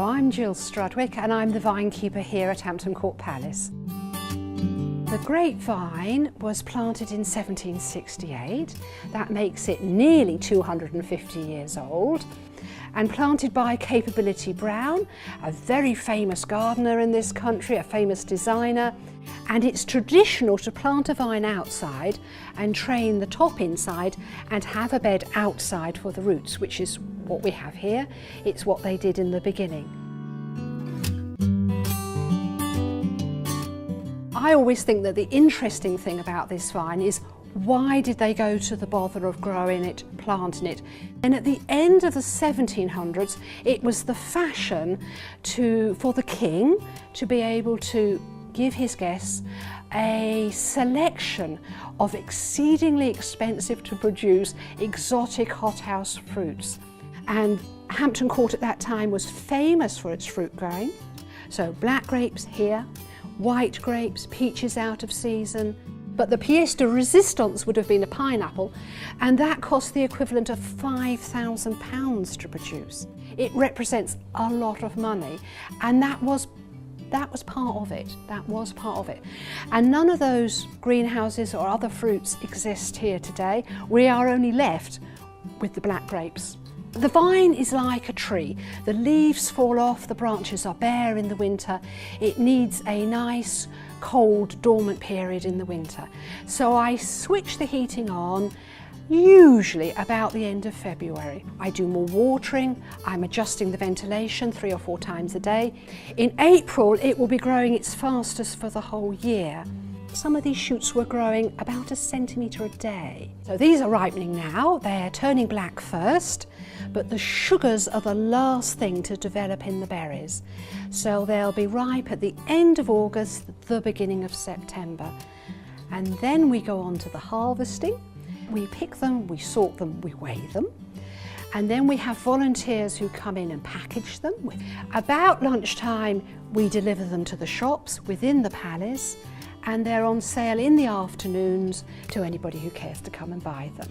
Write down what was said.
I'm Jill Strudwick and I'm the vinekeeper here at Hampton Court Palace. The grapevine was planted in 1768. That makes it nearly 250 years old, and planted by Capability Brown, a very famous gardener in this country, a famous designer. And it's traditional to plant a vine outside and train the top inside and have a bed outside for the roots, which is what we have here. It's what they did in the beginning. I always think that the interesting thing about this vine is, why did they go to the bother of growing it, planting it? And at the end of the 1700s, it was the fashion for the king to be able to give his guests a selection of exceedingly expensive to produce exotic hothouse fruits. And Hampton Court at that time was famous for its fruit growing. So black grapes here, white grapes, peaches out of season. But the pièce de résistance would have been a pineapple, and that cost the equivalent of £5,000 to produce. It represents a lot of money, and that was part of it. That was part of it. And none of those greenhouses or other fruits exist here today. We are only left with the black grapes. The vine is like a tree. The leaves fall off, the branches are bare in the winter. It needs a nice, cold, dormant period in the winter. So I switch the heating on usually about the end of February. I do more watering, I'm adjusting the ventilation 3 or 4 times a day. In April, it will be growing its fastest for the whole year. Some of these shoots were growing about 1 centimetre a day. So these are ripening now. They're turning black first, but the sugars are the last thing to develop in the berries. So they'll be ripe at the end of August, the beginning of September. And then we go on to the harvesting. We pick them, we sort them, we weigh them. And then we have volunteers who come in and package them. About lunchtime, we deliver them to the shops within the palace, and they're on sale in the afternoons to anybody who cares to come and buy them.